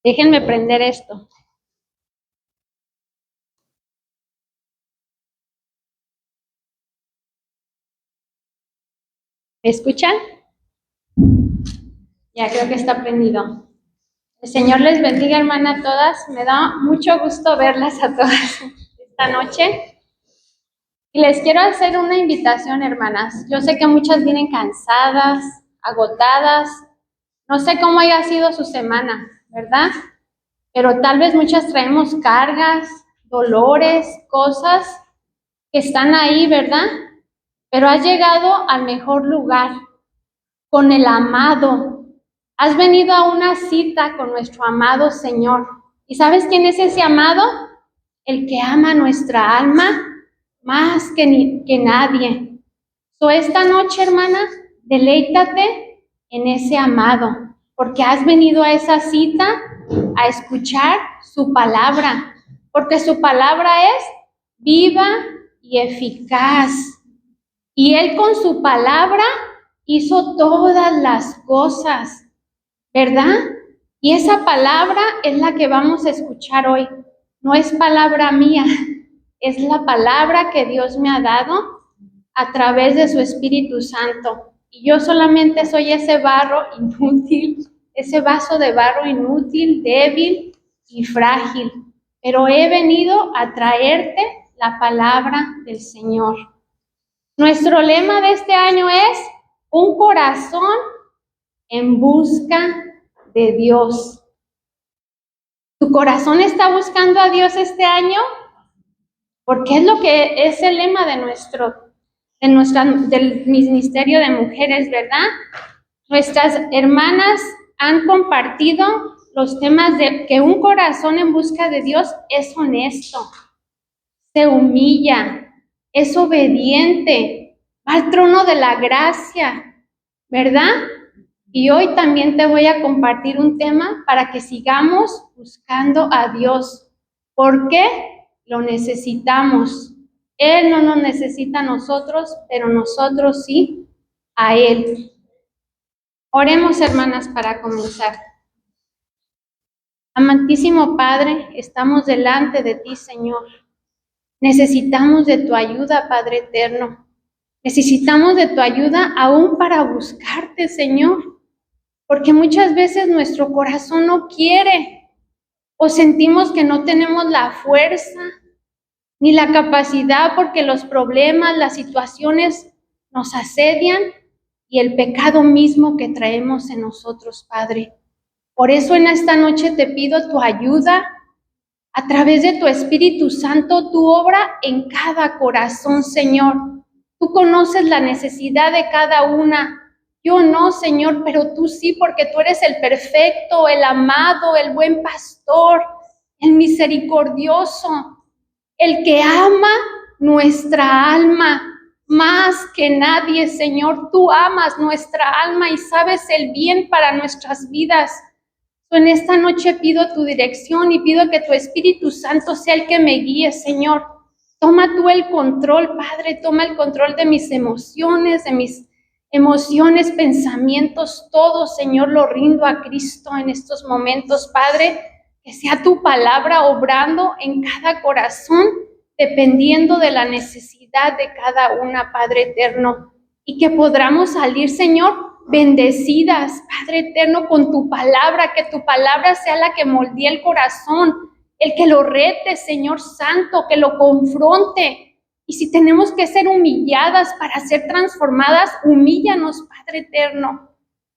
Déjenme prender esto. ¿Me escuchan? Ya creo que está prendido. El Señor les bendiga, hermana, a todas. Me da mucho gusto verlas a todas esta noche. Y les quiero hacer una invitación, hermanas. Yo sé que muchas vienen cansadas, agotadas. No sé cómo haya sido su semana, ¿verdad? Pero tal vez muchas traemos cargas, dolores, cosas que están ahí, ¿verdad? Pero has llegado al mejor lugar, con el amado. Has venido a una cita con nuestro amado Señor. ¿Y sabes quién es ese amado? El que ama nuestra alma más que nadie. Esta noche, hermana, deleítate en ese amado, porque has venido a esa cita a escuchar su palabra, porque su palabra es viva y eficaz. Y Él con su palabra hizo todas las cosas, ¿verdad? Y esa palabra es la que vamos a escuchar hoy. No es palabra mía, es la palabra que Dios me ha dado a través de su Espíritu Santo. Y yo solamente soy ese barro inútil, ese vaso de barro inútil, débil y frágil. Pero he venido a traerte la palabra del Señor. Nuestro lema de este año es un corazón en busca de Dios. ¿Tu corazón está buscando a Dios este año? Porque es lo que es el lema del ministerio de mujeres, ¿verdad? Nuestras hermanas han compartido los temas de que un corazón en busca de Dios es honesto, se humilla, es obediente, va al trono de la gracia, ¿verdad? Y hoy también te voy a compartir un tema para que sigamos buscando a Dios. ¿Por qué? Lo necesitamos. Él no nos necesita a nosotros, pero nosotros sí a Él. Oremos, hermanas, para comenzar. Amantísimo Padre, estamos delante de ti, Señor. Necesitamos de tu ayuda, Padre eterno. Necesitamos de tu ayuda aún para buscarte, Señor. Porque muchas veces nuestro corazón no quiere o sentimos que no tenemos la fuerza ni la capacidad porque los problemas, las situaciones nos asedian y el pecado mismo que traemos en nosotros, Padre. Por eso en esta noche te pido tu ayuda a través de tu Espíritu Santo, tu obra en cada corazón, Señor. Tú conoces la necesidad de cada una. Yo no, Señor, pero tú sí, porque tú eres el perfecto, el amado, el buen pastor, el misericordioso, el que ama nuestra alma más que nadie, Señor. Tú amas nuestra alma y sabes el bien para nuestras vidas. En esta noche pido tu dirección y pido que tu Espíritu Santo sea el que me guíe, Señor. Toma tú el control, Padre, toma el control de mis emociones, pensamientos, todo, Señor, lo rindo a Cristo en estos momentos, Padre. Que sea tu palabra obrando en cada corazón, dependiendo de la necesidad de cada una, Padre eterno. Y que podamos salir, Señor, bendecidas, Padre eterno, con tu palabra, que tu palabra sea la que moldee el corazón, el que lo rete, Señor Santo, que lo confronte. Y si tenemos que ser humilladas para ser transformadas, humíllanos, Padre eterno.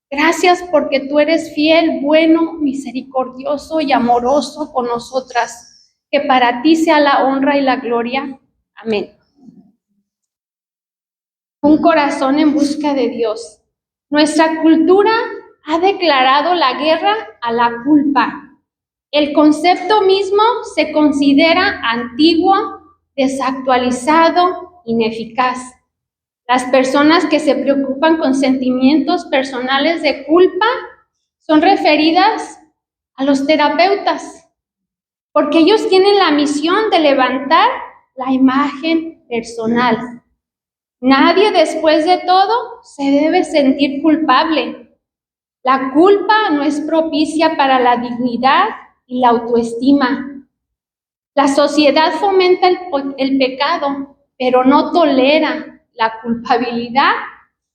Gracias porque tú eres fiel, bueno, misericordioso y amoroso con nosotras. Que para ti sea la honra y la gloria. Amén. Un corazón en busca de Dios. Nuestra cultura ha declarado la guerra a la culpa. El concepto mismo se considera antiguo, desactualizado, ineficaz. Las personas que se preocupan con sentimientos personales de culpa son referidas a los terapeutas, porque ellos tienen la misión de levantar la imagen personal. Nadie, después de todo, se debe sentir culpable. La culpa no es propicia para la dignidad y la autoestima. La sociedad fomenta el pecado, pero no tolera la culpabilidad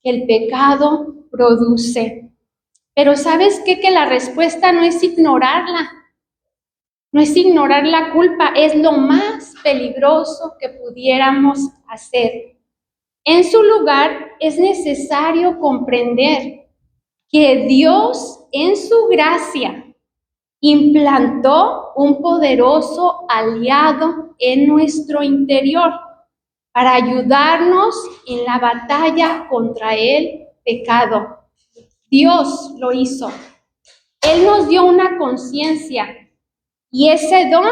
que el pecado produce. Pero ¿sabes qué? Que la respuesta no es ignorarla, no es ignorar la culpa, es lo más peligroso que pudiéramos hacer. En su lugar, es necesario comprender que Dios, en su gracia, implantó un poderoso aliado en nuestro interior para ayudarnos en la batalla contra el pecado. Dios lo hizo. Él nos dio una conciencia y ese don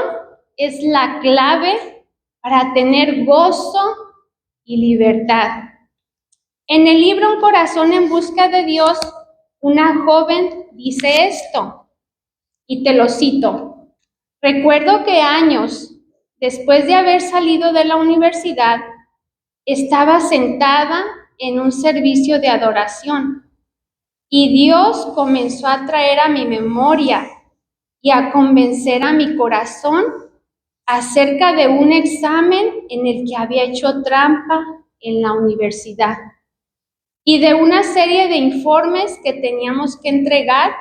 es la clave para tener gozo y libertad. En el libro Un corazón en busca de Dios, una joven dice esto, y te lo cito. Recuerdo que años después de haber salido de la universidad, estaba sentada en un servicio de adoración y Dios comenzó a traer a mi memoria y a convencer a mi corazón acerca de un examen en el que había hecho trampa en la universidad y de una serie de informes que teníamos que entregar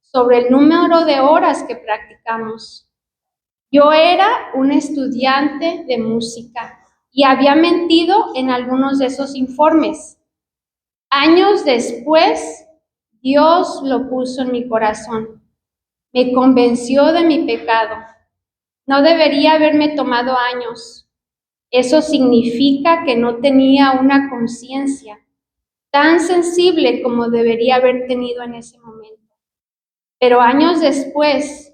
sobre el número de horas que practicamos. Yo era una estudiante de música y había mentido en algunos de esos informes. Años después, Dios lo puso en mi corazón. Me convenció de mi pecado. No debería haberme tomado años. Eso significa que no tenía una conciencia tan sensible como debería haber tenido en ese momento. Pero años después,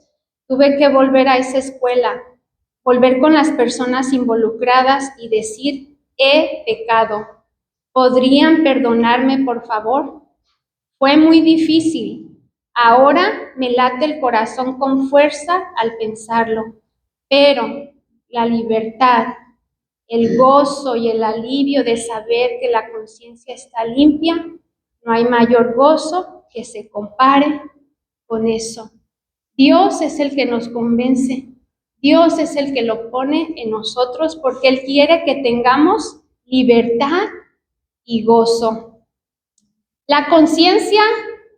tuve que volver a esa escuela, volver con las personas involucradas y decir, he pecado. ¿Podrían perdonarme, por favor? Fue muy difícil. Ahora me late el corazón con fuerza al pensarlo, pero la libertad, el gozo y el alivio de saber que la conciencia está limpia, no hay mayor gozo que se compare con eso. Dios es el que nos convence. Dios es el que lo pone en nosotros porque Él quiere que tengamos libertad y gozo. La conciencia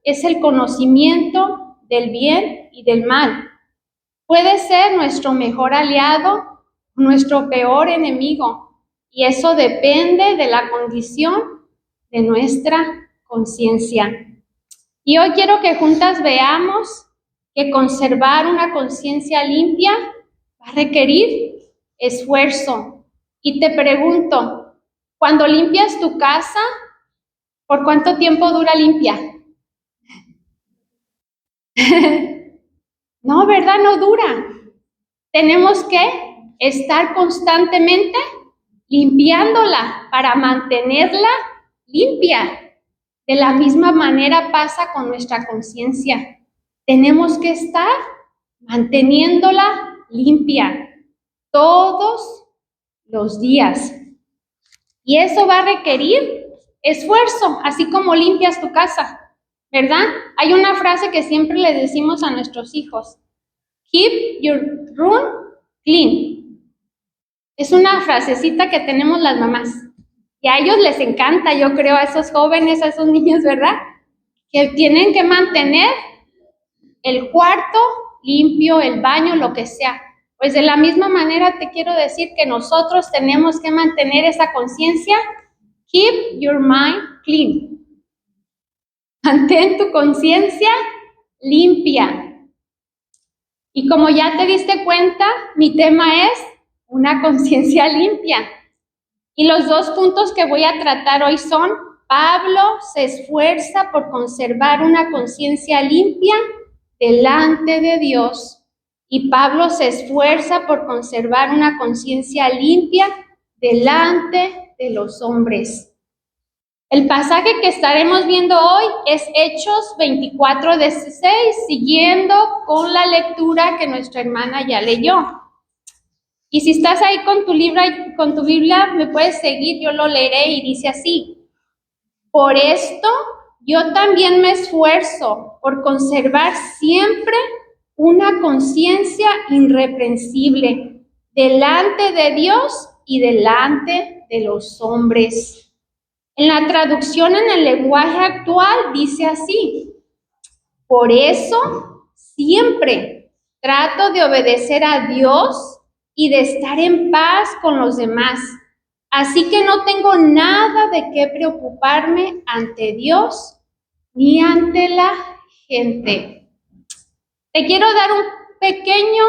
es el conocimiento del bien y del mal. Puede ser nuestro mejor aliado o nuestro peor enemigo, y eso depende de la condición de nuestra conciencia. Y hoy quiero que juntas veamos que conservar una conciencia limpia va a requerir esfuerzo. Y te pregunto, cuando limpias tu casa, ¿por cuánto tiempo dura limpia? No, ¿verdad? No dura. Tenemos que estar constantemente limpiándola para mantenerla limpia. De la misma manera pasa con nuestra conciencia. Tenemos que estar manteniéndola limpia todos los días. Y eso va a requerir esfuerzo, así como limpias tu casa, ¿verdad? Hay una frase que siempre le decimos a nuestros hijos: keep your room clean. Es una frasecita que tenemos las mamás. Y a ellos les encanta, yo creo, a esos jóvenes, a esos niños, ¿verdad? Que tienen que mantener el cuarto limpio, el baño, lo que sea. Pues de la misma manera te quiero decir que nosotros tenemos que mantener esa conciencia. Keep your mind clean. Mantén tu conciencia limpia. Y como ya te diste cuenta, mi tema es una conciencia limpia. Y los dos puntos que voy a tratar hoy son: Pablo se esfuerza por conservar una conciencia limpia delante de Dios. Y Pablo se esfuerza por conservar una conciencia limpia delante de los hombres. El pasaje que estaremos viendo hoy es Hechos 24:16, siguiendo con la lectura que nuestra hermana ya leyó. Y si estás ahí con tu Biblia, me puedes seguir, yo lo leeré y dice así: por esto yo también me esfuerzo por conservar siempre una conciencia irreprensible delante de Dios y delante de los hombres. En la traducción en el lenguaje actual dice así: por eso siempre trato de obedecer a Dios y de estar en paz con los demás. Así que no tengo nada de qué preocuparme ante Dios ni ante la gente. Te quiero dar un pequeño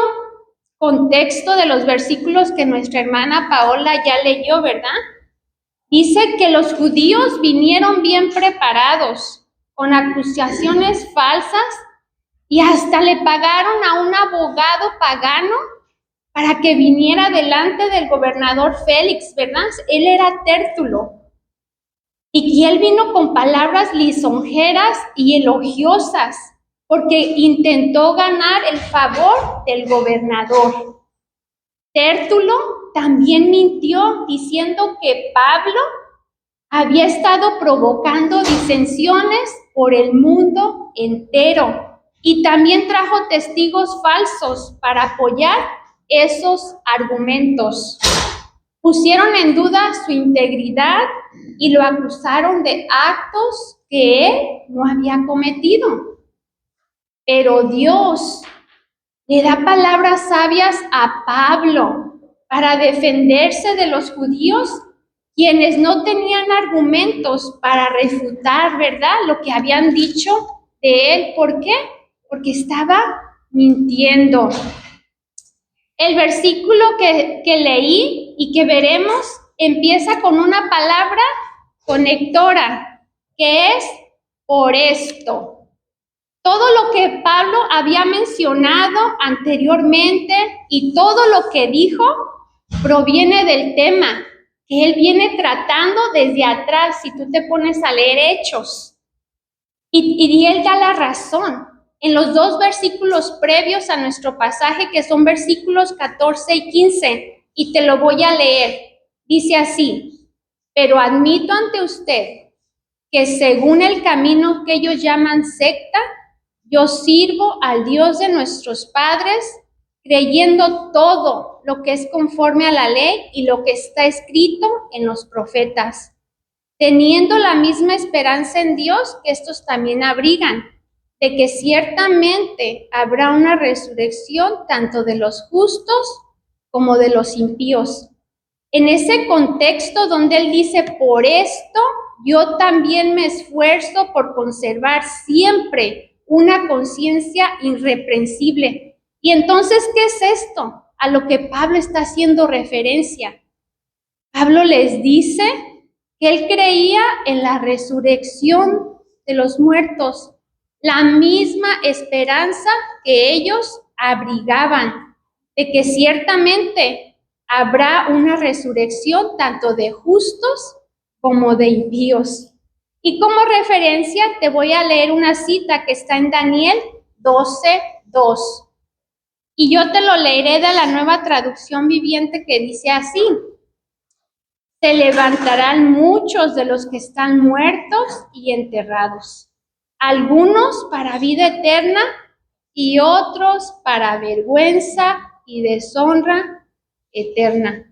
contexto de los versículos que nuestra hermana Paola ya leyó, ¿verdad? Dice que los judíos vinieron bien preparados, con acusaciones falsas, y hasta le pagaron a un abogado pagano para que viniera delante del gobernador Félix, ¿verdad? Él era Tértulo. Y él vino con palabras lisonjeras y elogiosas, porque intentó ganar el favor del gobernador. Tértulo también mintió diciendo que Pablo había estado provocando disensiones por el mundo entero, y también trajo testigos falsos para apoyar esos argumentos. Pusieron en duda su integridad y lo acusaron de actos que él no había cometido. Pero Dios le da palabras sabias a Pablo para defenderse de los judíos, quienes no tenían argumentos para refutar, ¿verdad?, lo que habían dicho de él. ¿Por qué? Porque estaba mintiendo. El versículo que leí y que veremos empieza con una palabra conectora, que es por esto. Todo lo que Pablo había mencionado anteriormente y todo lo que dijo proviene del tema que él viene tratando desde atrás, si tú te pones a leer Hechos. Y él da la razón en los dos versículos previos a nuestro pasaje, que son versículos 14 y 15, y te lo voy a leer. Dice así: pero admito ante usted que según el camino que ellos llaman secta, yo sirvo al Dios de nuestros padres, creyendo todo lo que es conforme a la ley y lo que está escrito en los profetas, teniendo la misma esperanza en Dios que estos también abrigan, de que ciertamente habrá una resurrección tanto de los justos como de los impíos. En ese contexto donde él dice, por esto yo también me esfuerzo por conservar siempre una conciencia irreprensible. Y entonces, ¿qué es esto? A lo que Pablo está haciendo referencia. Pablo les dice que él creía en la resurrección de los muertos, la misma esperanza que ellos abrigaban, de que ciertamente habrá una resurrección tanto de justos como de impíos. Y como referencia te voy a leer una cita que está en Daniel 12:2. Y yo te lo leeré de la Nueva Traducción Viviente, que dice así: se levantarán muchos de los que están muertos y enterrados, algunos para vida eterna y otros para vergüenza y deshonra eterna.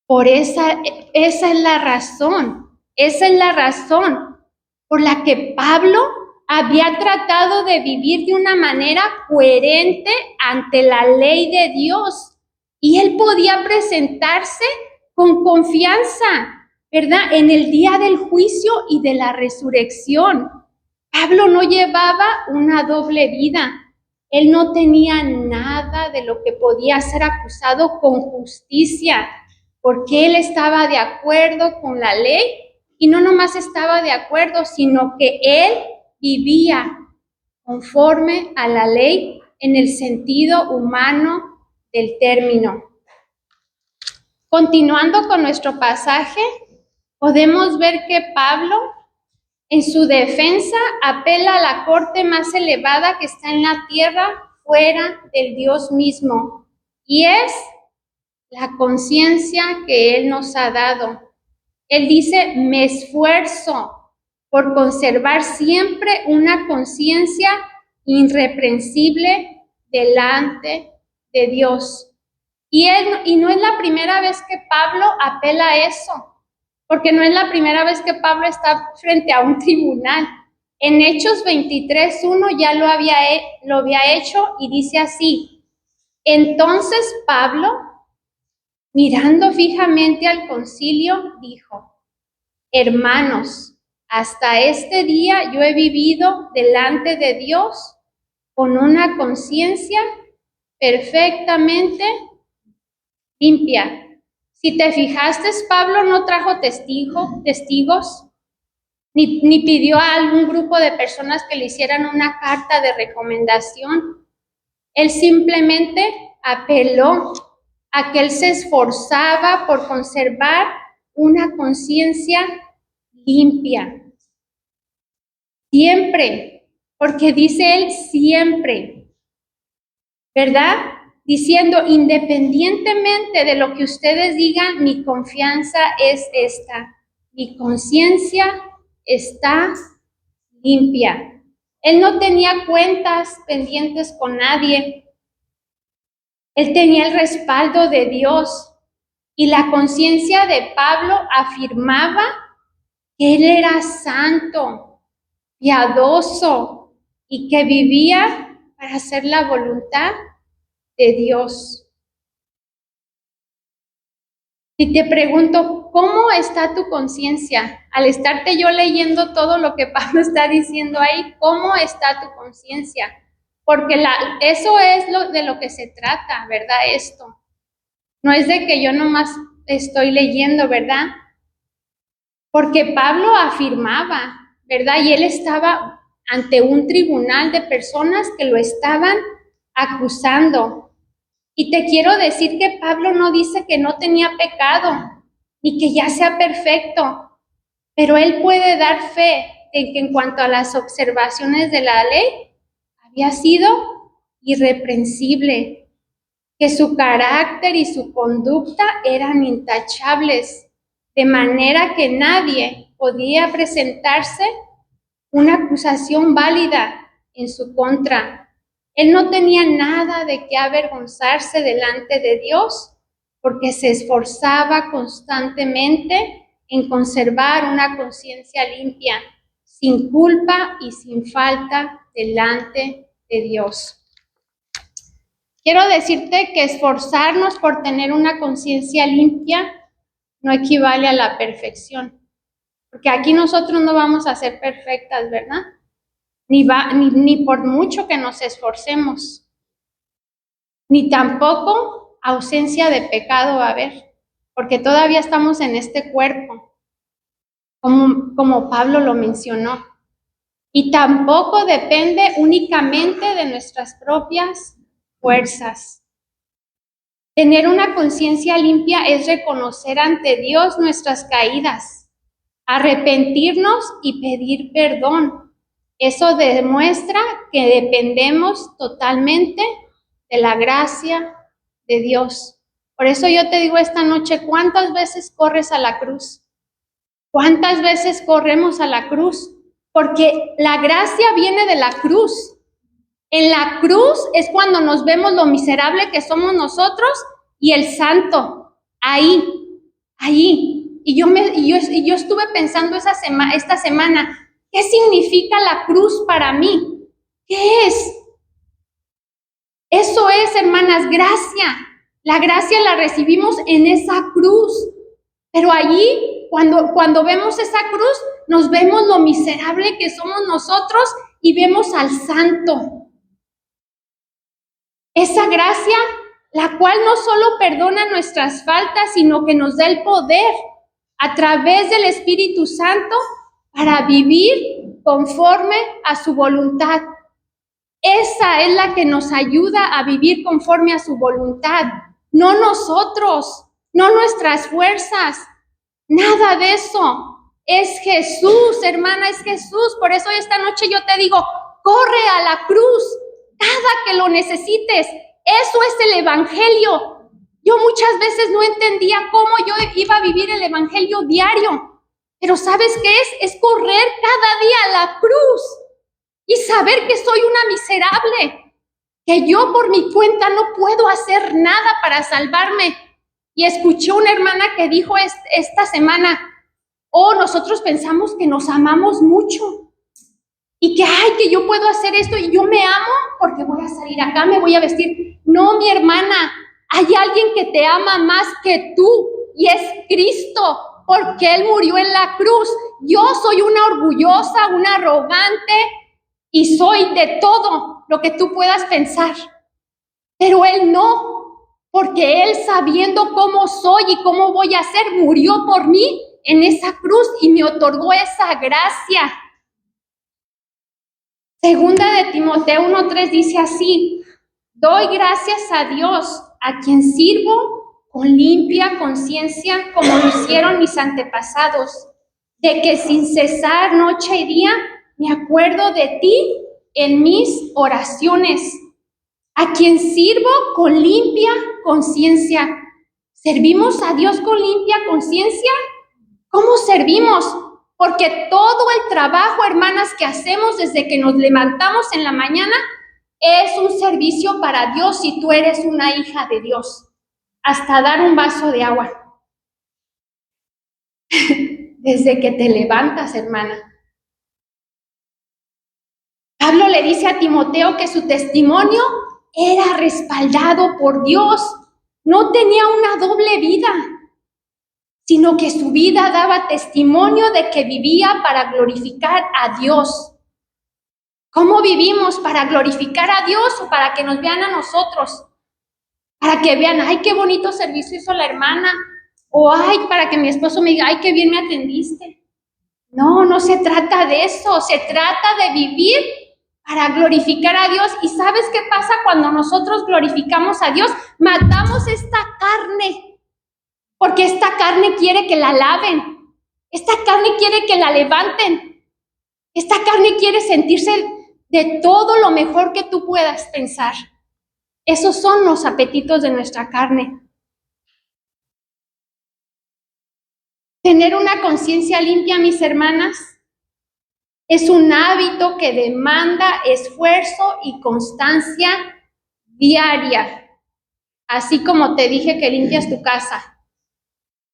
Por esa es la razón por la que Pablo había tratado de vivir de una manera coherente ante la ley de Dios, y él podía presentarse con confianza, ¿verdad?, en el día del juicio y de la resurrección. Pablo no llevaba una doble vida. Él no tenía nada de lo que podía ser acusado con justicia, porque él estaba de acuerdo con la ley, y no nomás estaba de acuerdo, sino que él vivía conforme a la ley en el sentido humano del término. Continuando con nuestro pasaje, podemos ver que Pablo, en su defensa, apela a la corte más elevada que está en la tierra, fuera del Dios mismo, y es la conciencia que Él nos ha dado. Él dice, me esfuerzo por conservar siempre una conciencia irreprensible delante de Dios. Y no es la primera vez que Pablo apela a eso, porque no es la primera vez que Pablo está frente a un tribunal. En Hechos 23:1 ya lo había hecho y dice así: entonces Pablo, mirando fijamente al concilio, dijo: hermanos, hasta este día yo he vivido delante de Dios con una conciencia perfectamente limpia. Si te fijaste, Pablo no trajo testigos, ni pidió a algún grupo de personas que le hicieran una carta de recomendación. Él simplemente apeló a que él se esforzaba por conservar una conciencia limpia. Siempre, porque dice él siempre, ¿verdad? Diciendo, independientemente de lo que ustedes digan, mi confianza es esta. Mi conciencia está limpia. Él no tenía cuentas pendientes con nadie. Él tenía el respaldo de Dios. Y la conciencia de Pablo afirmaba que él era santo, piadoso y que vivía para hacer la voluntad de Dios. Si te pregunto, ¿cómo está tu conciencia? Al estarte yo leyendo todo lo que Pablo está diciendo ahí, ¿cómo está tu conciencia? Porque eso es de lo que se trata, ¿verdad? Esto. No es de que yo nomás estoy leyendo, ¿verdad? Porque Pablo afirmaba, ¿verdad? Y él estaba ante un tribunal de personas que lo estaban acusando. Y te quiero decir que Pablo no dice que no tenía pecado, ni que ya sea perfecto, pero él puede dar fe de que en cuanto a las observaciones de la ley, había sido irreprensible, que su carácter y su conducta eran intachables, de manera que nadie podía presentarse una acusación válida en su contra. Él no tenía nada de qué avergonzarse delante de Dios, porque se esforzaba constantemente en conservar una conciencia limpia, sin culpa y sin falta delante de Dios. Quiero decirte que esforzarnos por tener una conciencia limpia no equivale a la perfección, porque aquí nosotros no vamos a ser perfectas, ¿verdad? Ni por mucho que nos esforcemos, ni tampoco ausencia de pecado va a haber, porque todavía estamos en este cuerpo, como Pablo lo mencionó, y tampoco depende únicamente de nuestras propias fuerzas. Tener una conciencia limpia es reconocer ante Dios nuestras caídas, arrepentirnos y pedir perdón. Eso demuestra que dependemos totalmente de la gracia de Dios. Por eso yo te digo esta noche, ¿cuántas veces corres a la cruz? ¿Cuántas veces corremos a la cruz? Porque la gracia viene de la cruz. En la cruz es cuando nos vemos lo miserable que somos nosotros y el santo. Ahí. Y yo estuve pensando esta semana, ¿qué significa la cruz para mí? ¿Qué es? Eso es, hermanas, gracia. La gracia la recibimos en esa cruz. Pero allí, cuando vemos esa cruz, nos vemos lo miserable que somos nosotros y vemos al santo. Esa gracia, la cual no solo perdona nuestras faltas, sino que nos da el poder a través del Espíritu Santo para vivir conforme a su voluntad. Esa es la que nos ayuda a vivir conforme a su voluntad, no nosotros, no nuestras fuerzas, nada de eso. Es Jesús, hermana, es Jesús. Por eso esta noche yo te digo, corre a la cruz cada que lo necesites. Eso es el Evangelio. Yo muchas veces no entendía cómo yo iba a vivir el Evangelio diario, Pero ¿sabes qué es? Es correr cada día a la cruz y saber que soy una miserable, que yo por mi cuenta no puedo hacer nada para salvarme. Y escuché una hermana que dijo esta semana, nosotros pensamos que nos amamos mucho y que yo puedo hacer esto y yo me amo porque voy a salir acá, me voy a vestir. No, mi hermana, hay alguien que te ama más que tú y es Cristo, porque Él murió en la cruz. Yo soy una orgullosa, una arrogante y soy de todo lo que tú puedas pensar, pero Él no, porque Él, sabiendo cómo soy y cómo voy a ser, murió por mí en esa cruz y me otorgó esa gracia. Segunda de Timoteo 1:3 dice así: doy gracias a Dios, a quien sirvo con limpia conciencia, como lo hicieron mis antepasados, de que sin cesar noche y día me acuerdo de ti en mis oraciones, a quien sirvo con limpia conciencia. ¿Servimos a Dios con limpia conciencia? ¿Cómo servimos? Porque todo el trabajo, hermanas, que hacemos desde que nos levantamos en la mañana es un servicio para Dios si tú eres una hija de Dios. Hasta dar un vaso de agua. Desde que te levantas, hermana. Pablo le dice a Timoteo que su testimonio era respaldado por Dios. No tenía una doble vida, sino que su vida daba testimonio de que vivía para glorificar a Dios. ¿Cómo vivimos? ¿Para glorificar a Dios o para que nos vean a nosotros? Para que vean, ay, qué bonito servicio hizo la hermana. O ay, para que mi esposo me diga, ay, qué bien me atendiste. No, no se trata de eso. Se trata de vivir para glorificar a Dios. ¿Y sabes qué pasa cuando nosotros glorificamos a Dios? Matamos esta carne. Porque esta carne quiere que la laven. Esta carne quiere que la levanten. Esta carne quiere sentirse de todo lo mejor que tú puedas pensar. Esos son los apetitos de nuestra carne. Tener una conciencia limpia, mis hermanas, es un hábito que demanda esfuerzo y constancia diaria. Así como te dije que limpias tu casa.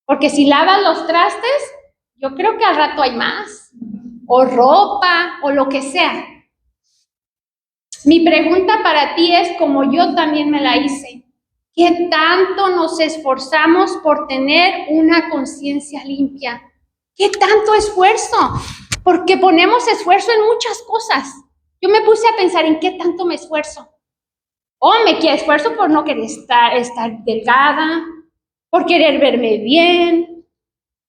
Porque si lavas los trastes, yo creo que al rato hay más. O ropa, o lo que sea. Mi pregunta para ti es, como yo también me la hice, ¿qué tanto nos esforzamos por tener una conciencia limpia? ¿Qué tanto esfuerzo? Porque ponemos esfuerzo en muchas cosas. Yo me puse a pensar en qué tanto me esfuerzo. Me esfuerzo por no querer estar delgada, por querer verme bien,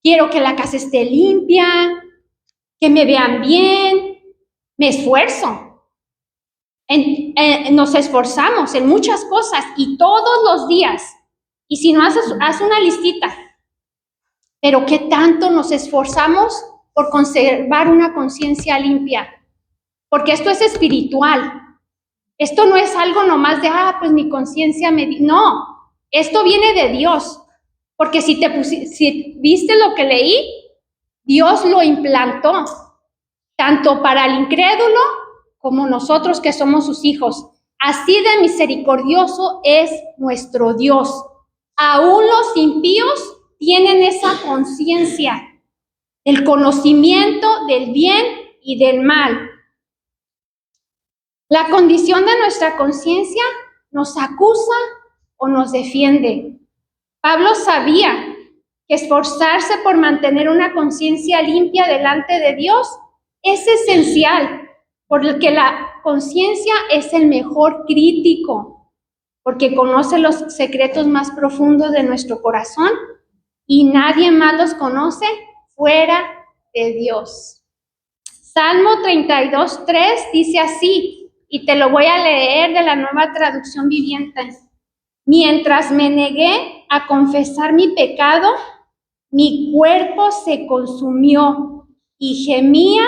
quiero que la casa esté limpia, que me vean bien, me esfuerzo. Nos esforzamos en muchas cosas y todos los días. Y si no haces, haz una listita. Pero ¿qué tanto nos esforzamos por conservar una conciencia limpia? Porque esto es espiritual. Esto no es algo nomás de, pues mi conciencia me... No, esto viene de Dios. Porque si viste lo que leí, Dios lo implantó, tanto para el incrédulo como nosotros que somos sus hijos. Así de misericordioso es nuestro Dios. Aún los impíos tienen esa conciencia, el conocimiento del bien y del mal. La condición de nuestra conciencia nos acusa o nos defiende. Pablo sabía que esforzarse por mantener una conciencia limpia delante de Dios es esencial, porque la conciencia es el mejor crítico, porque conoce los secretos más profundos de nuestro corazón y nadie más los conoce fuera de Dios. Salmo 32:3 dice así, y te lo voy a leer de la Nueva Traducción Viviente. Mientras me negué a confesar mi pecado, mi cuerpo se consumió y gemía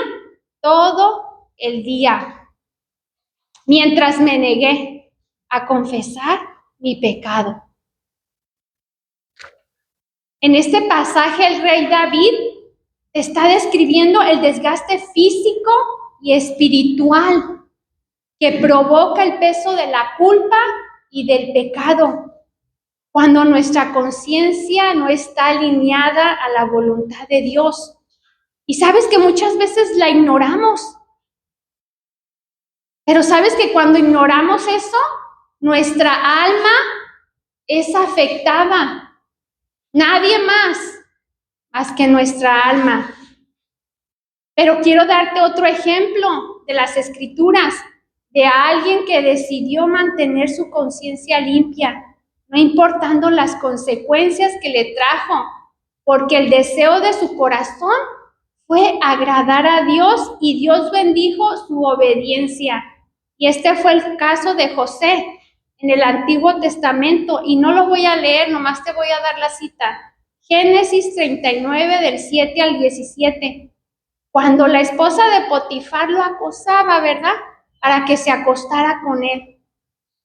todo el día. Mientras me negué a confesar mi pecado. En este pasaje el rey David Está describiendo el desgaste físico y espiritual que provoca el peso de la culpa y del pecado cuando nuestra conciencia no está alineada a la voluntad de Dios. Y sabes que muchas veces la ignoramos. Pero sabes que cuando ignoramos eso, nuestra alma es afectada. Nadie más que nuestra alma. Pero quiero darte otro ejemplo de las Escrituras, de alguien que decidió mantener su conciencia limpia, no importando las consecuencias que le trajo, porque el deseo de su corazón fue agradar a Dios y Dios bendijo su obediencia. Y este fue el caso de José en el Antiguo Testamento, y no lo voy a leer, nomás te voy a dar la cita. Génesis 39 del 7 al 17. Cuando la esposa de Potifar lo acosaba, ¿verdad?, para que se acostara con él.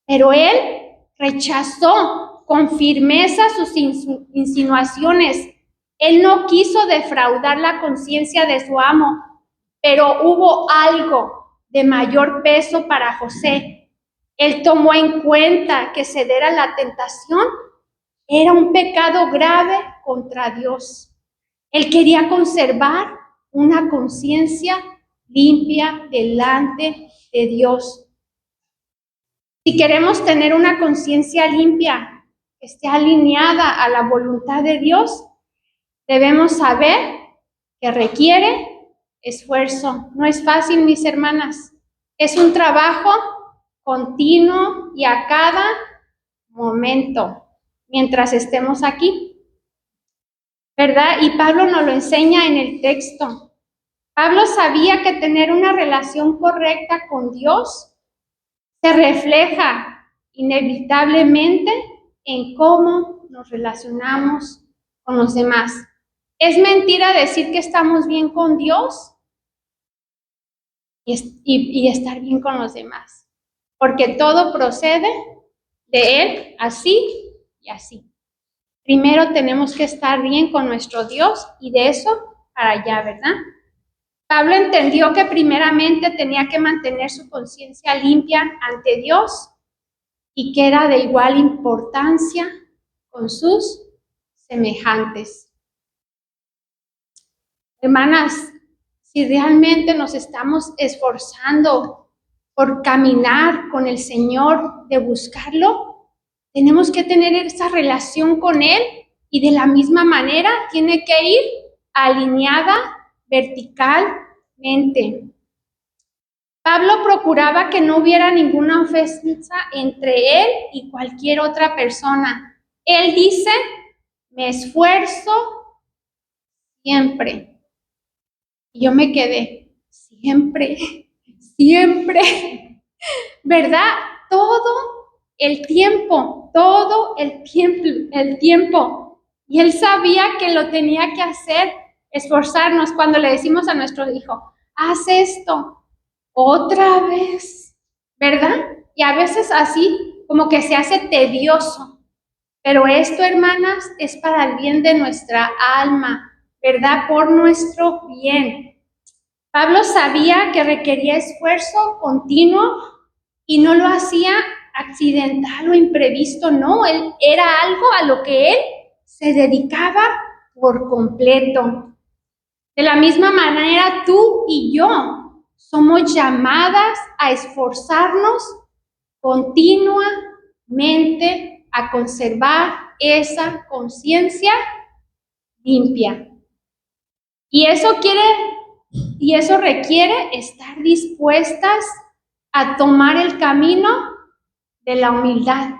Pero él rechazó con firmeza sus insinuaciones. Él no quiso defraudar la conciencia de su amo, pero hubo algo de mayor peso para José. Él tomó en cuenta que ceder a la tentación era un pecado grave contra Dios. Él quería conservar una conciencia limpia delante de Dios. Si queremos tener una conciencia limpia, que esté alineada a la voluntad de Dios, debemos saber que requiere esfuerzo. No es fácil, mis hermanas. Es un trabajo continuo y a cada momento, mientras estemos aquí, ¿verdad? Y Pablo nos lo enseña en el texto. Pablo sabía que tener una relación correcta con Dios se refleja inevitablemente en cómo nos relacionamos con los demás. ¿Es mentira decir que estamos bien con Dios y estar bien con los demás? Porque todo procede de Él, así y así. Primero tenemos que estar bien con nuestro Dios y de eso para allá, ¿verdad? Pablo entendió que primeramente tenía que mantener su conciencia limpia ante Dios y que era de igual importancia con sus semejantes. Hermanas, si realmente nos estamos esforzando por caminar con el Señor, de buscarlo, tenemos que tener esa relación con Él y de la misma manera tiene que ir alineada verticalmente. Pablo procuraba que no hubiera ninguna ofensa entre él y cualquier otra persona. Él dice, me esfuerzo siempre. Y yo me quedé, siempre, ¿verdad? Todo el tiempo. Y él sabía que lo tenía que hacer, esforzarnos. Cuando le decimos a nuestro hijo, haz esto, otra vez, ¿verdad? Y a veces así como que se hace tedioso. Pero esto, hermanas, es para el bien de nuestra alma, ¿verdad? Por nuestro bien. Pablo sabía que requería esfuerzo continuo y no lo hacía accidental o imprevisto, no, él era algo a lo que él se dedicaba por completo. De la misma manera, tú y yo somos llamadas a esforzarnos continuamente a conservar esa conciencia limpia. Y eso requiere estar dispuestas a tomar el camino de la humildad.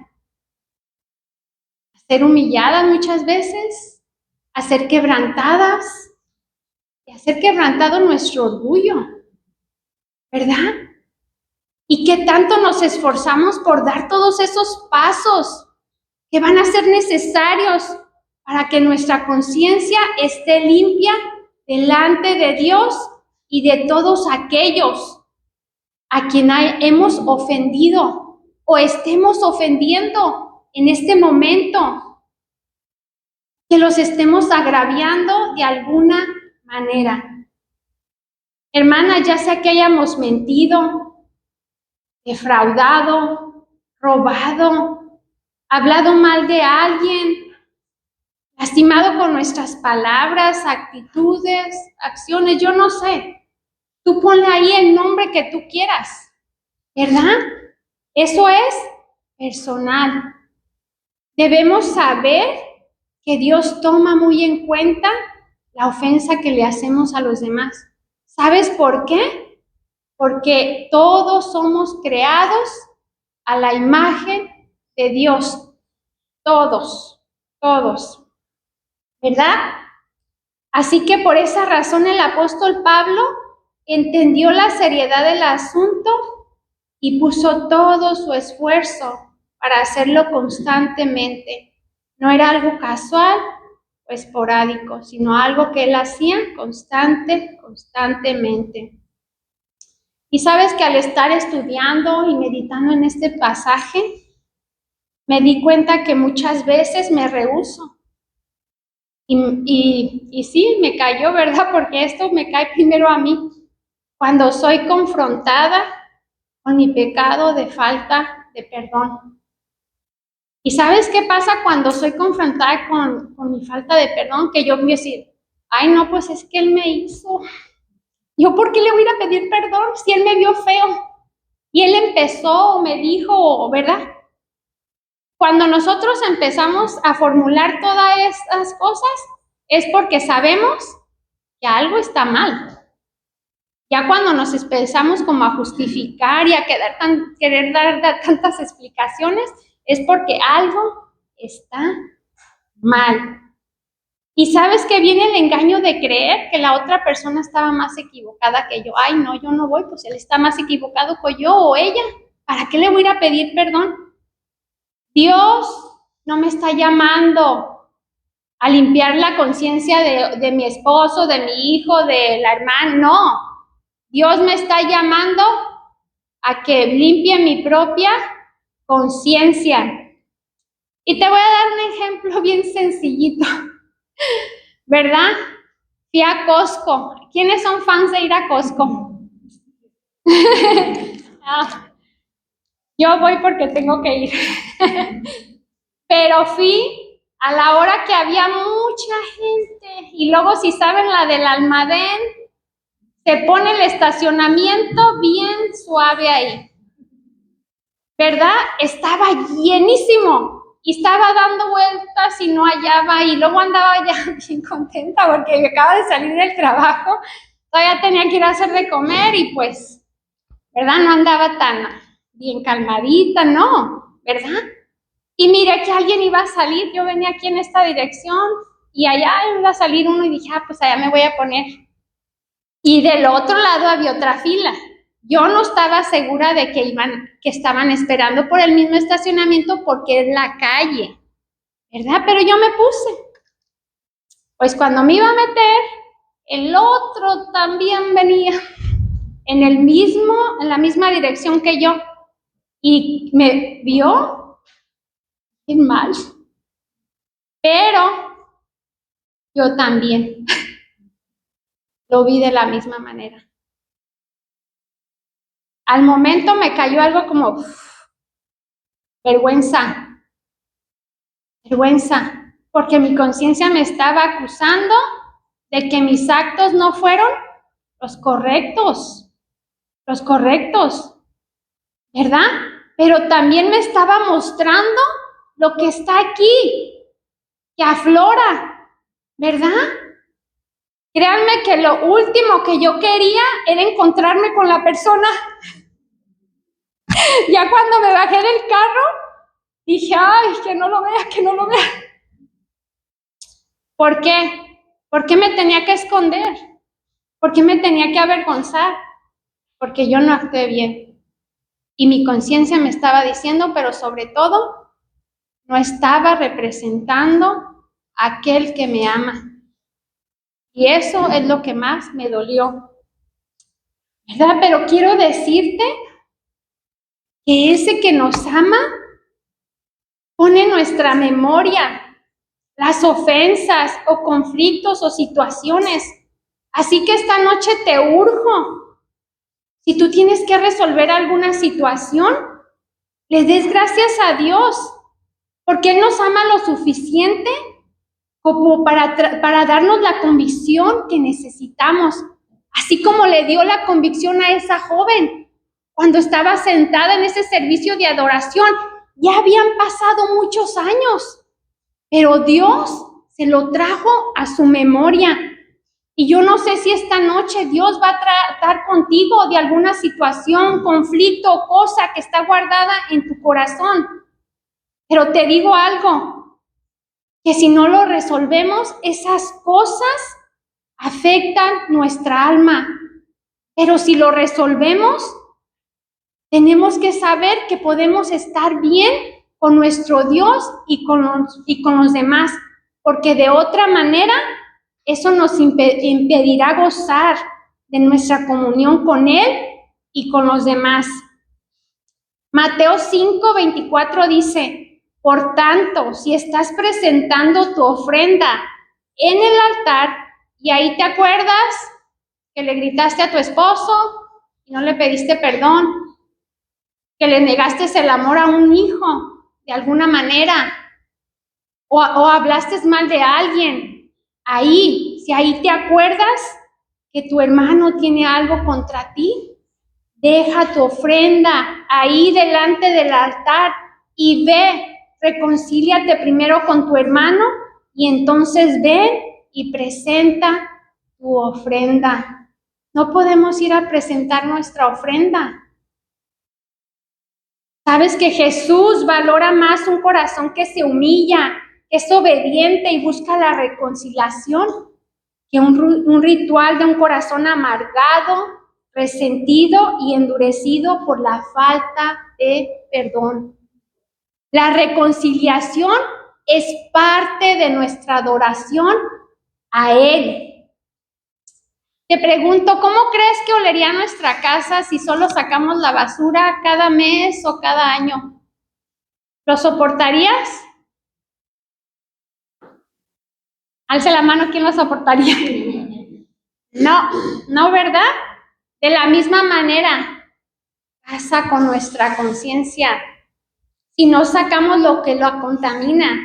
A ser humilladas muchas veces, a ser quebrantadas y a ser quebrantado nuestro orgullo, ¿verdad? Y qué tanto nos esforzamos por dar todos esos pasos que van a ser necesarios para que nuestra conciencia esté limpia delante de Dios y de todos aquellos a quien hemos ofendido o estemos ofendiendo en este momento, que los estemos agraviando de alguna manera. Hermana, ya sea que hayamos mentido, defraudado, robado, hablado mal de alguien, lastimado con nuestras palabras, actitudes, acciones, yo no sé. Tú ponle ahí el nombre que tú quieras, ¿verdad? Eso es personal. Debemos saber que Dios toma muy en cuenta la ofensa que le hacemos a los demás. ¿Sabes por qué? Porque todos somos creados a la imagen de Dios. Todos, ¿verdad? Así que por esa razón el apóstol Pablo entendió la seriedad del asunto y puso todo su esfuerzo para hacerlo constantemente. No era algo casual o esporádico, sino algo que él hacía constantemente. Y sabes que al estar estudiando y meditando en este pasaje, me di cuenta que muchas veces me rehúso. Y sí, me cayó, ¿verdad? Porque esto me cae primero a mí. Cuando soy confrontada con mi pecado de falta de perdón. ¿Y sabes qué pasa cuando soy confrontada con mi falta de perdón? Que yo voy a decir, ay, no, pues es que él me hizo. ¿Yo por qué le voy a ir a pedir perdón si él me vio feo? Y él empezó, me dijo, ¿verdad? Cuando nosotros empezamos a formular todas estas cosas, es porque sabemos que algo está mal. Ya cuando nos empezamos como a justificar y a querer dar tantas explicaciones, es porque algo está mal. Y sabes que viene el engaño de creer que la otra persona estaba más equivocada que yo. Ay, no, yo no voy, pues él está más equivocado que yo o ella. ¿Para qué le voy a ir a pedir perdón? Dios no me está llamando a limpiar la conciencia de mi esposo, de mi hijo, de la hermana. No, Dios me está llamando a que limpie mi propia conciencia. Y te voy a dar un ejemplo bien sencillito, ¿verdad? Fui a Costco. ¿Quiénes son fans de ir a Costco? Yo voy porque tengo que ir. Pero fui a la hora que había mucha gente. Y luego, si saben, la del Almadén, se pone el estacionamiento bien suave ahí. ¿Verdad? Estaba llenísimo. Y estaba dando vueltas y no hallaba. Y luego andaba ya bien contenta porque acaba de salir del trabajo. Todavía tenía que ir a hacer de comer y pues, ¿verdad? No andaba tan bien calmadita, no, ¿verdad? Y miré que alguien iba a salir, yo venía aquí en esta dirección y allá iba a salir uno y dije, pues allá me voy a poner. Y del otro lado había otra fila. Yo no estaba segura de que estaban esperando por el mismo estacionamiento porque es la calle, ¿verdad? Pero yo me puse. Pues cuando me iba a meter, el otro también venía en la misma dirección que yo y me vio bien mal. Pero yo también lo vi de la misma manera. Al momento me cayó algo como vergüenza, porque mi conciencia me estaba acusando de que mis actos no fueron los correctos, ¿verdad? Pero también me estaba mostrando lo que está aquí, que aflora, ¿verdad? Créanme que lo último que yo quería era encontrarme con la persona. Ya cuando me bajé del carro, dije, ay, que no lo vea. ¿Por qué? ¿Por qué me tenía que esconder? ¿Por qué me tenía que avergonzar? Porque yo no actué bien. Y mi conciencia me estaba diciendo, pero sobre todo, no estaba representando a aquel que me ama. Y eso es lo que más me dolió, ¿verdad? Pero quiero decirte que ese que nos ama pone en nuestra memoria las ofensas o conflictos o situaciones Así que esta noche te urjo, si tú tienes que resolver alguna situación, le des gracias a Dios, porque Él nos ama lo suficiente como para darnos la convicción que necesitamos, así como le dio la convicción a esa joven cuando estaba sentada en ese servicio de adoración. Ya habían pasado muchos años, pero Dios se lo trajo a su memoria. Y yo no sé si esta noche Dios va a tratar contigo de alguna situación, conflicto o cosa que está guardada en tu corazón. Pero te digo algo, que si no lo resolvemos, esas cosas afectan nuestra alma. Pero si lo resolvemos, tenemos que saber que podemos estar bien con nuestro Dios y con los demás, porque de otra manera eso nos impedirá gozar de nuestra comunión con Él y con los demás. Mateo 5:24 dice: por tanto, si estás presentando tu ofrenda en el altar y ahí te acuerdas que le gritaste a tu esposo y no le pediste perdón, que le negaste el amor a un hijo de alguna manera, o hablaste mal de alguien, si ahí te acuerdas que tu hermano tiene algo contra ti, deja tu ofrenda ahí delante del altar y ve, reconcíliate primero con tu hermano y entonces ven y presenta tu ofrenda. No podemos ir a presentar nuestra ofrenda. ¿Sabes que Jesús valora más un corazón que se humilla, que es obediente y busca la reconciliación, que un ritual de un corazón amargado, resentido y endurecido por la falta de perdón? La reconciliación es parte de nuestra adoración a Él. Te pregunto, ¿cómo crees que olería nuestra casa si solo sacamos la basura cada mes o cada año? ¿Lo soportarías? Alce la mano, ¿quién lo soportaría? No, ¿verdad? De la misma manera pasa con nuestra conciencia. Si no sacamos lo que lo contamina,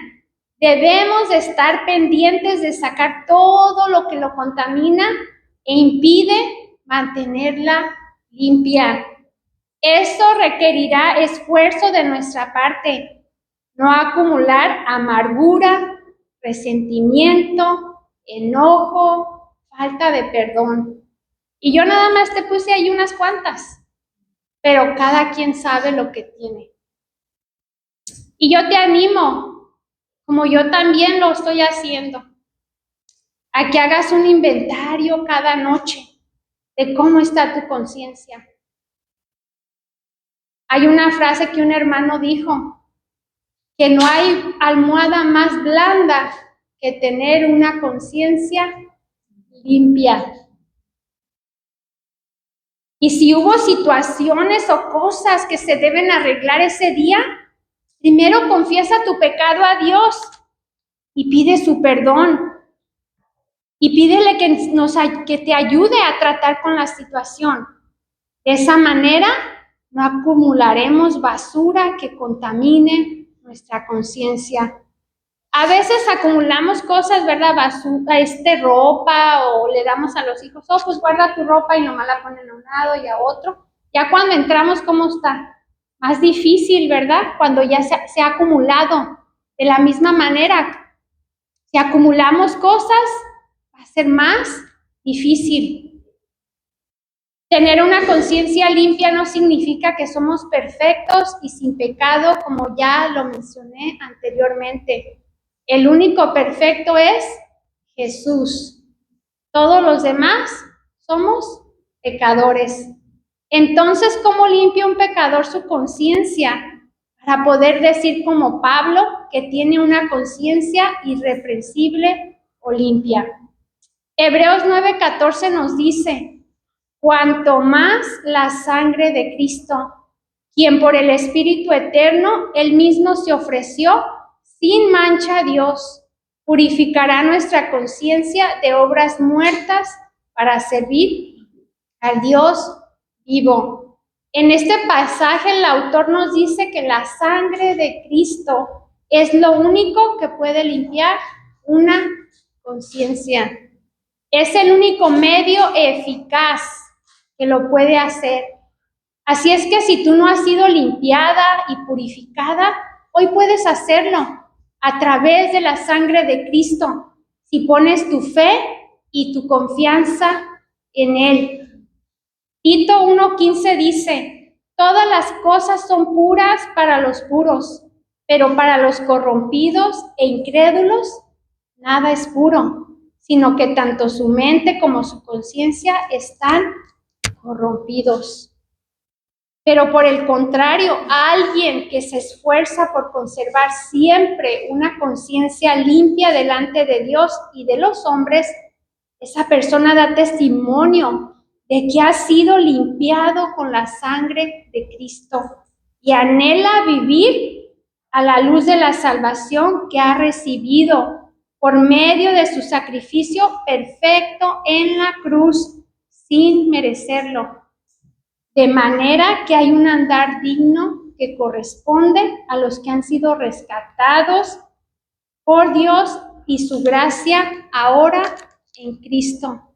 debemos de estar pendientes de sacar todo lo que lo contamina e impide mantenerla limpia. Eso requerirá esfuerzo de nuestra parte, no acumular amargura, resentimiento, enojo, falta de perdón. Y yo nada más te puse ahí unas cuantas, pero cada quien sabe lo que tiene. Y yo te animo, como yo también lo estoy haciendo, a que hagas un inventario cada noche de cómo está tu conciencia. Hay una frase que un hermano dijo, que no hay almohada más blanda que tener una conciencia limpia. Y si hubo situaciones o cosas que se deben arreglar ese día, primero confiesa tu pecado a Dios y pide su perdón. Y pídele que te ayude a tratar con la situación. De esa manera no acumularemos basura que contamine nuestra conciencia. A veces acumulamos cosas, ¿verdad? Basura, ropa, o le damos a los hijos, pues guarda tu ropa y nomás la ponen a un lado y a otro. Ya cuando entramos, ¿cómo está? Más difícil, ¿verdad? Cuando ya se ha acumulado. De la misma manera, si acumulamos cosas, va a ser más difícil. Tener una conciencia limpia no significa que somos perfectos y sin pecado, como ya lo mencioné anteriormente. El único perfecto es Jesús. Todos los demás somos pecadores. Entonces, ¿cómo limpia un pecador su conciencia? Para poder decir como Pablo que tiene una conciencia irreprensible o limpia. Hebreos 9:14 nos dice: cuanto más la sangre de Cristo, quien por el Espíritu Eterno, Él mismo se ofreció sin mancha a Dios, purificará nuestra conciencia de obras muertas para servir al Dios vivo. En este pasaje el autor nos dice que la sangre de Cristo es lo único que puede limpiar una conciencia. Es el único medio eficaz que lo puede hacer. Así es que si tú no has sido limpiada y purificada, hoy puedes hacerlo a través de la sangre de Cristo, si pones tu fe y tu confianza en Él. Tito 1:15 dice: todas las cosas son puras para los puros, pero para los corrompidos e incrédulos nada es puro, sino que tanto su mente como su conciencia están corrompidos. Pero por el contrario, alguien que se esfuerza por conservar siempre una conciencia limpia delante de Dios y de los hombres, esa persona da testimonio de que ha sido limpiado con la sangre de Cristo y anhela vivir a la luz de la salvación que ha recibido por medio de su sacrificio perfecto en la cruz sin merecerlo. De manera que hay un andar digno que corresponde a los que han sido rescatados por Dios y su gracia ahora en Cristo.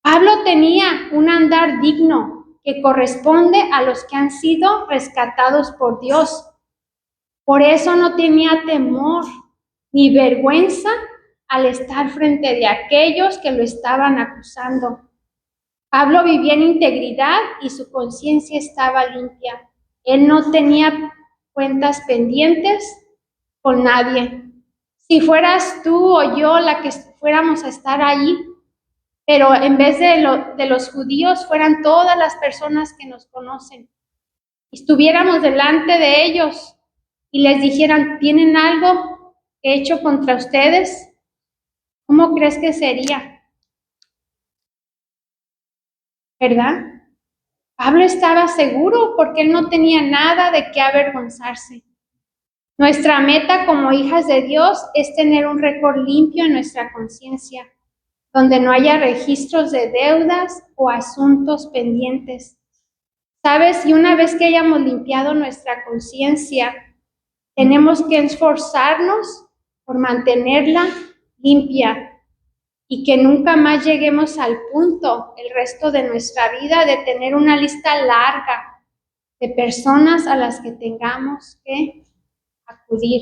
Pablo tenía un andar digno que corresponde a los que han sido rescatados por Dios. Por eso no tenía temor ni vergüenza al estar frente de aquellos que lo estaban acusando. Pablo vivía en integridad y su conciencia estaba limpia. Él no tenía cuentas pendientes con nadie. Si fueras tú o yo la que fuéramos a estar allí, pero en vez de los judíos fueran todas las personas que nos conocen, estuviéramos delante de ellos y les dijeran: ¿tienen algo hecho contra ustedes? ¿Cómo crees que sería? ¿Verdad? Pablo estaba seguro porque él no tenía nada de qué avergonzarse. Nuestra meta como hijas de Dios es tener un récord limpio en nuestra conciencia, donde no haya registros de deudas o asuntos pendientes. ¿Sabes? Y una vez que hayamos limpiado nuestra conciencia, tenemos que esforzarnos por mantenerla limpia y que nunca más lleguemos al punto, el resto de nuestra vida, de tener una lista larga de personas a las que tengamos que acudir.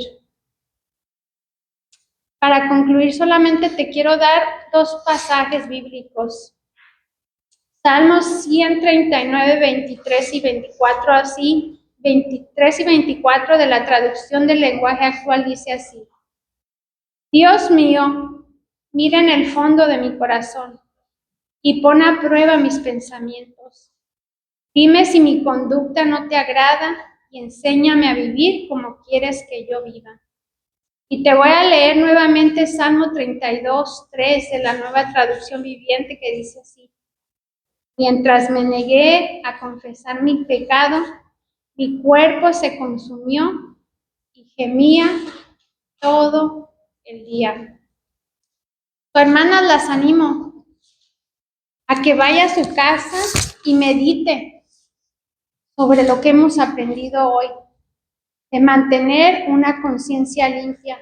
Para concluir, solamente te quiero dar 2 pasajes bíblicos. Salmos 139, 23 y 24, así, 23 y 24 de la traducción del lenguaje actual dice así: Dios mío, mira en el fondo de mi corazón y pon a prueba mis pensamientos. Dime si mi conducta no te agrada y enséñame a vivir como quieres que yo viva. Y te voy a leer nuevamente Salmo 32, 3 de la Nueva Traducción Viviente, que dice así: mientras me negué a confesar mi pecado, mi cuerpo se consumió y gemía todo el día. Hermanas, las animo a que vaya a su casa y medite sobre lo que hemos aprendido hoy, de mantener una conciencia limpia,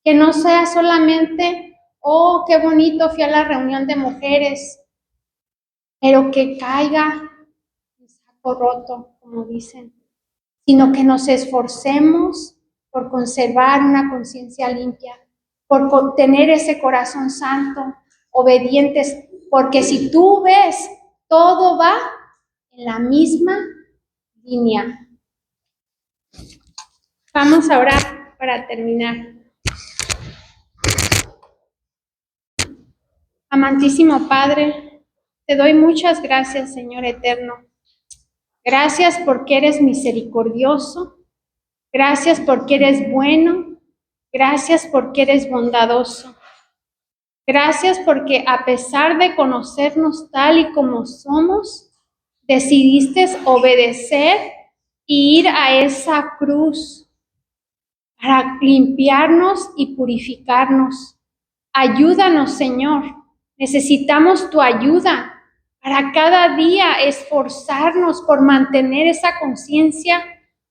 que no sea solamente: oh, qué bonito, fui a la reunión de mujeres, pero que caiga en saco roto, como dicen, sino que nos esforcemos por conservar una conciencia limpia, por tener ese corazón santo, obedientes, porque si tú ves, todo va en la misma línea. Vamos a orar para terminar. Amantísimo Padre, te doy muchas gracias, Señor eterno. Gracias porque eres misericordioso. Gracias porque eres bueno. Gracias porque eres bondadoso. Gracias porque a pesar de conocernos tal y como somos, decidiste obedecer y ir a esa cruz para limpiarnos y purificarnos. Ayúdanos, Señor. Necesitamos tu ayuda para cada día esforzarnos por mantener esa conciencia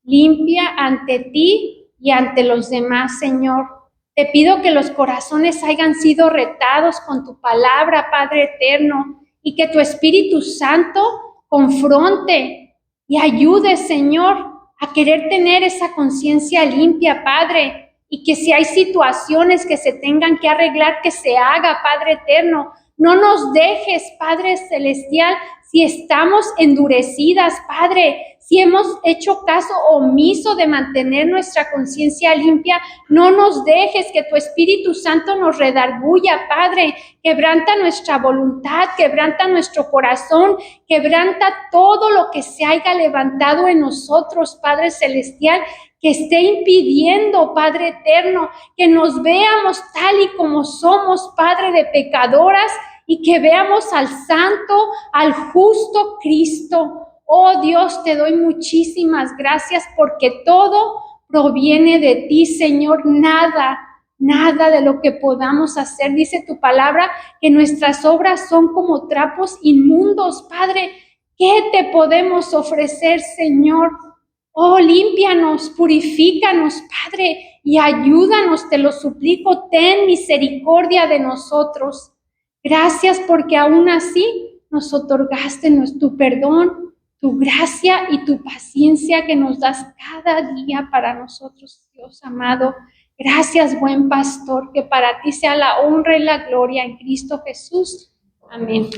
limpia ante ti y ante los demás, Señor. Te pido que los corazones hayan sido retados con tu palabra, Padre eterno, y que tu Espíritu Santo confronte y ayude, Señor, a querer tener esa conciencia limpia, Padre, y que si hay situaciones que se tengan que arreglar, que se haga, Padre eterno. No nos dejes, Padre celestial, si estamos endurecidas, Padre, si hemos hecho caso omiso de mantener nuestra conciencia limpia, no nos dejes, que tu Espíritu Santo nos redarguya, Padre. Quebranta nuestra voluntad, quebranta nuestro corazón, quebranta todo lo que se haya levantado en nosotros, Padre celestial, que esté impidiendo, Padre eterno, que nos veamos tal y como somos, Padre, de pecadoras, y que veamos al santo, al justo Cristo. Oh Dios, te doy muchísimas gracias porque todo proviene de ti, Señor. Nada de lo que podamos hacer. Dice tu palabra que nuestras obras son como trapos inmundos, Padre. ¿Qué te podemos ofrecer, Señor? Oh, límpianos, purifícanos, Padre, y ayúdanos, te lo suplico. Ten misericordia de nosotros. Gracias porque aún así nos otorgaste tu perdón, tu gracia y tu paciencia que nos das cada día para nosotros, Dios amado. Gracias, buen pastor, que para ti sea la honra y la gloria en Cristo Jesús. Amén.